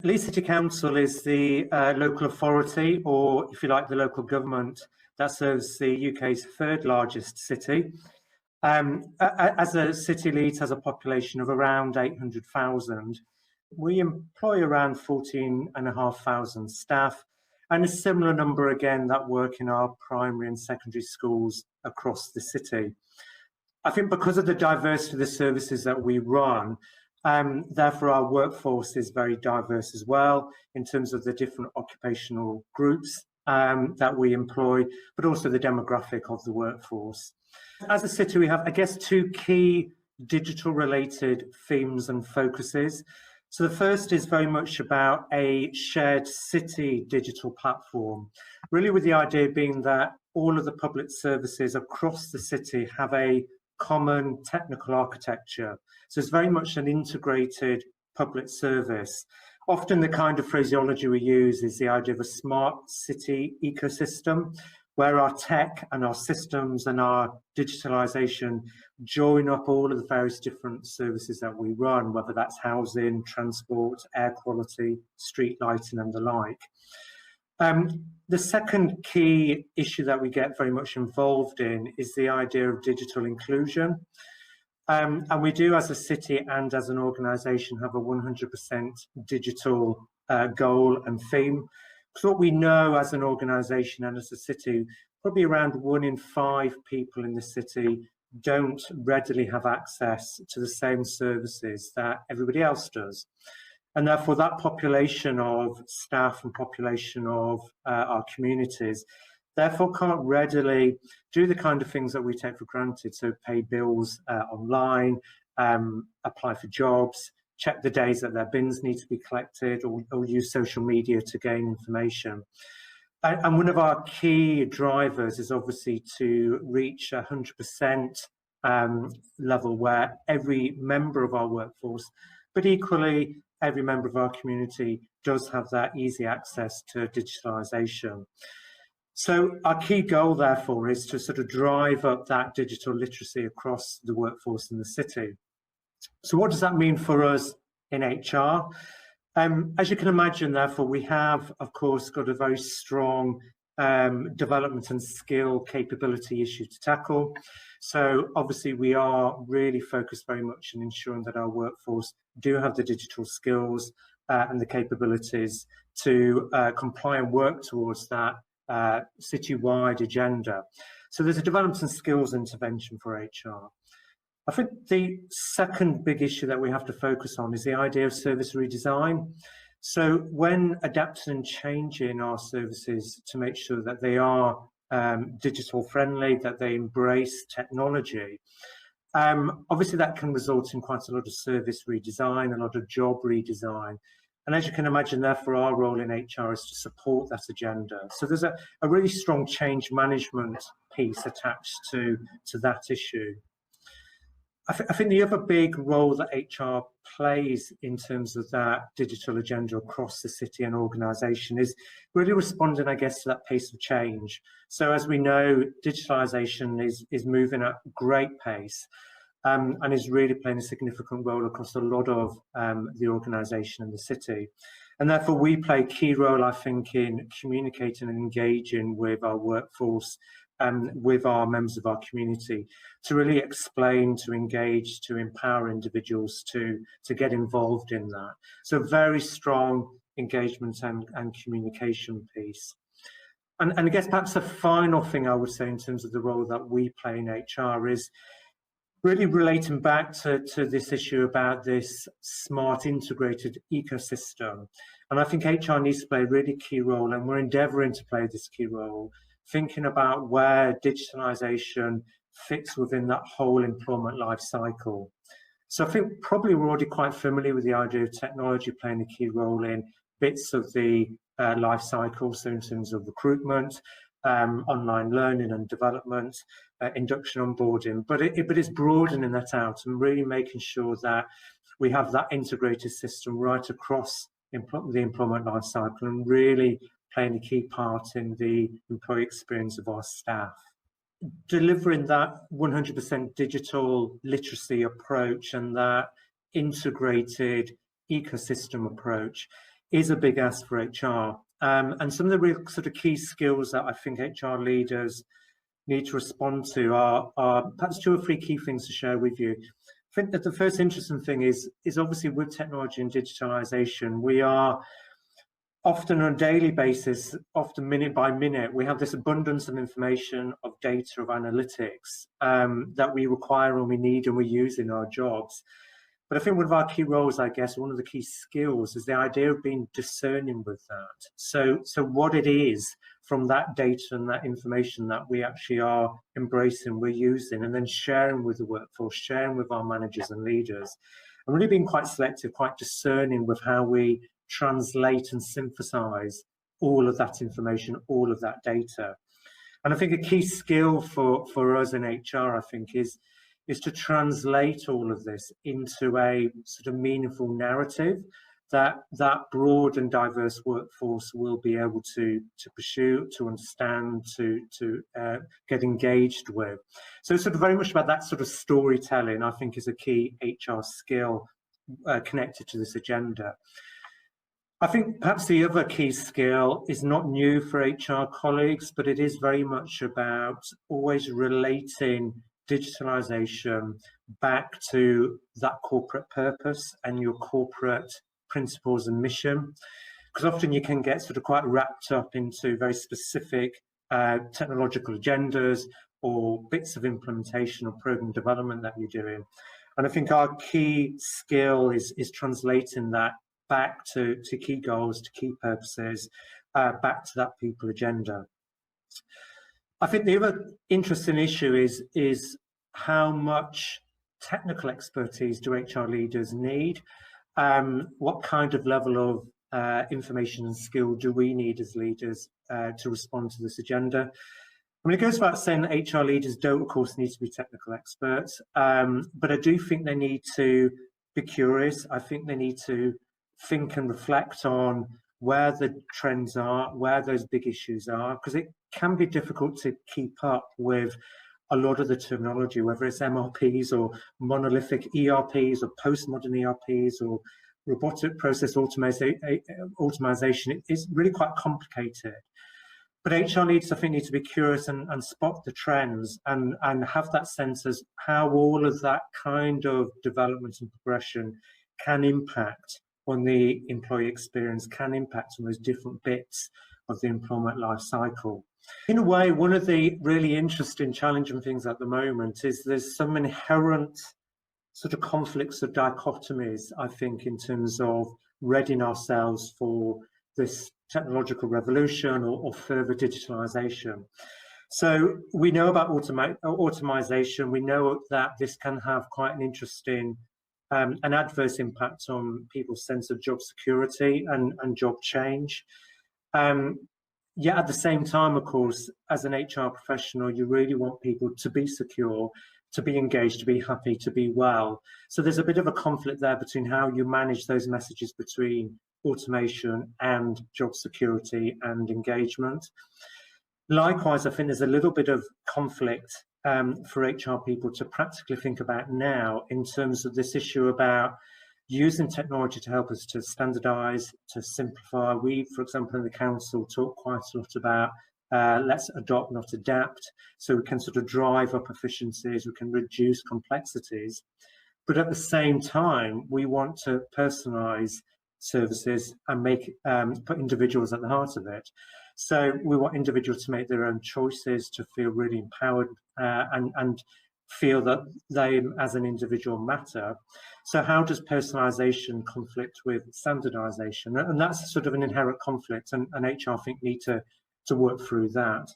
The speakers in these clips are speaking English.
Leeds City Council is the local authority, or if you like, the local government that serves the UK's third largest city. As a city, Leeds has a population of around 800,000. We employ around 14,500 staff, and a similar number again that work in our primary and secondary schools across the city. I think because of the diversity of the services that we run, therefore our workforce is very diverse as well in terms of the different occupational groups that we employ, but also the demographic of the workforce. As a city, we have, I guess, two key digital related themes and focuses. So the first is very much about a shared city digital platform, really with the idea being that all of the public services across the city have a common technical architecture. So it's very much an integrated public service. Often the kind of phraseology we use is the idea of a smart city ecosystem, where our tech and our systems and our digitalization join up all of the various different services that we run, whether that's housing, transport, air quality, street lighting and the like. The second key issue that we get very much involved in is the idea of digital inclusion. And we do, as a city and as an organisation, have a 100% digital goal and theme. So what we know as an organisation and as a city, probably around 1 in 5 people in the city don't readily have access to the same services that everybody else does. And therefore that population of staff and population of our communities therefore can't readily do the kind of things that we take for granted. So pay bills online, apply for jobs, check the days that their bins need to be collected, or use social media to gain information. And one of our key drivers is obviously to reach 100% level where every member of our workforce, but equally every member of our community, does have that easy access to digitalisation. So our key goal, therefore, is to sort of drive up that digital literacy across the workforce in the city. So what does that mean for us in HR? As you can imagine, therefore, we have, of course, got a very strong development and skill capability issue to tackle. So obviously we are really focused very much on ensuring that our workforce do have the digital skills and the capabilities to comply and work towards that city-wide agenda. So there's a development and skills intervention for HR. I think the second big issue that we have to focus on is the idea of service redesign. So when adapting and changing our services to make sure that they are digital friendly, that they embrace technology, obviously that can result in quite a lot of service redesign, a lot of job redesign. And as you can imagine, therefore, our role in HR is to support that agenda. So there's a really strong change management piece attached to that issue. I think the other big role that HR plays in terms of that digital agenda across the city and organisation is really responding, I guess, to that pace of change. So as we know, digitalisation is moving at great pace and is really playing a significant role across a lot of the organisation and the city. And therefore we play a key role, I think, in communicating and engaging with our workforce and with our members of our community to really explain, to engage, to empower individuals to get involved in that. So very strong engagement and communication piece. And I guess perhaps the final thing I would say in terms of the role that we play in HR is really relating back to this issue about this smart integrated ecosystem. And I think HR needs to play a really key role, and we're endeavouring to play this key role, thinking about where digitalisation fits within that whole employment life cycle. So I think probably we're already quite familiar with the idea of technology playing a key role in bits of the life cycle, so in terms of recruitment, online learning and development, induction, onboarding, but it's broadening that out and really making sure that we have that integrated system right across the employment life cycle and really playing a key part in the employee experience of our staff. Delivering that 100% digital literacy approach and that integrated ecosystem approach is a big ask for HR. And some of the real sort of key skills that I think HR leaders need to respond to are perhaps 2 or 3 key things to share with you. I think that the first interesting thing is obviously with technology and digitalization, we are often on a daily basis, often minute by minute, we have this abundance of information, of data, of analytics that we require and we need and we use in our jobs. But I think one of our key roles, I guess, one of the key skills is the idea of being discerning with that. So what it is from that data and that information that we actually are embracing, we're using, and then sharing with the workforce, sharing with our managers and leaders, and really being quite selective, quite discerning with how we translate and synthesize all of that information, all of that data. And I think a key skill for us in HR, I think, is to translate all of this into a sort of meaningful narrative that broad and diverse workforce will be able to pursue, to understand, to get engaged with. So it's sort of very much about that sort of storytelling, I think, is a key HR skill connected to this agenda. I think perhaps the other key skill is not new for HR colleagues, but it is very much about always relating digitalization back to that corporate purpose and your corporate principles and mission. Because often you can get sort of quite wrapped up into very specific technological agendas or bits of implementation or program development that you're doing. And I think our key skill is translating that back to key goals, to key purposes, back to that people agenda. I think the other interesting issue is how much technical expertise do HR leaders need? What kind of level of information and skill do we need as leaders to respond to this agenda? I mean, it goes without saying that HR leaders don't, of course, need to be technical experts, but I do think they need to be curious. I think they need to think and reflect on where the trends are, where those big issues are, because it can be difficult to keep up with a lot of the terminology, whether it's MRPs or monolithic ERPs or postmodern ERPs or robotic process automation. It's really quite complicated. But HR leaders, I think, need to be curious and spot the trends and have that sense as how all of that kind of development and progression can impact on the employee experience, can impact on those different bits of the employment life cycle. In a way, one of the really interesting, challenging things at the moment is there's some inherent sort of conflicts or dichotomies, I think, in terms of readying ourselves for this technological revolution or further digitalization. So we know about automation. We know that this can have quite an interesting an adverse impact on people's sense of job security and job change. Yet at the same time, of course, as an HR professional, you really want people to be secure, to be engaged, to be happy, to be well. So there's a bit of a conflict there between how you manage those messages between automation and job security and engagement. Likewise, I think there's a little bit of conflict for HR people to practically think about now in terms of this issue about using technology to help us to standardize, to simplify. We, for example, in the council talk quite a lot about let's adopt, not adapt, so we can sort of drive up efficiencies, we can reduce complexities. But at the same time, we want to personalize services and make put individuals at the heart of it. So we want individuals to make their own choices, to feel really empowered and feel that they as an individual matter. So how does personalization conflict with standardization? And that's sort of an inherent conflict, and HR, I think, need to work through that.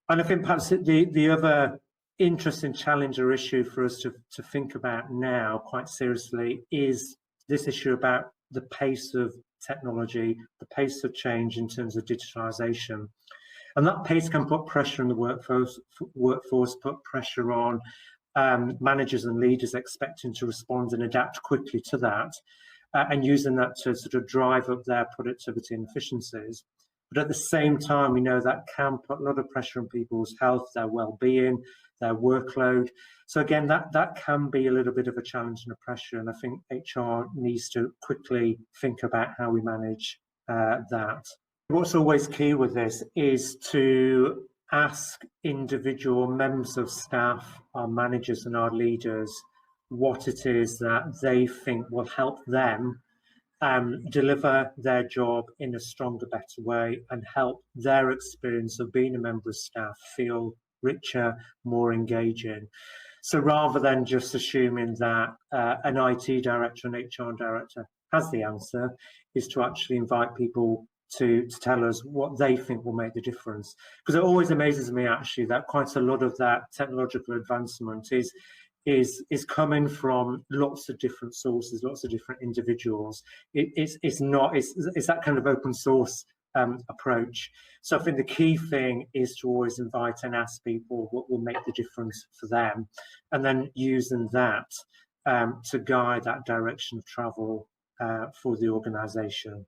And I think perhaps the other interesting challenge or issue for us to think about now quite seriously is this issue about the pace of technology, the pace of change in terms of digitalization. And that pace can put pressure on the workforce, put pressure on managers and leaders expecting to respond and adapt quickly to that, and using that to sort of drive up their productivity and efficiencies. But at the same time, we know that can put a lot of pressure on people's health, their well-being, their workload. So again, that can be a little bit of a challenge and a pressure, and I think HR needs to quickly think about how we manage that. What's always key with this is to ask individual members of staff, our managers and our leaders, what it is that they think will help them deliver their job in a stronger, better way, and help their experience of being a member of staff feel richer, more engaging. So rather than just assuming that an IT director and HR director has the answer, is to actually invite people to tell us what they think will make the difference. Because it always amazes me actually that quite a lot of that technological advancement is coming from lots of different sources, lots of different individuals. It's that kind of open source approach. So I think the key thing is to always invite and ask people what will make the difference for them, and then using that to guide that direction of travel for the organisation.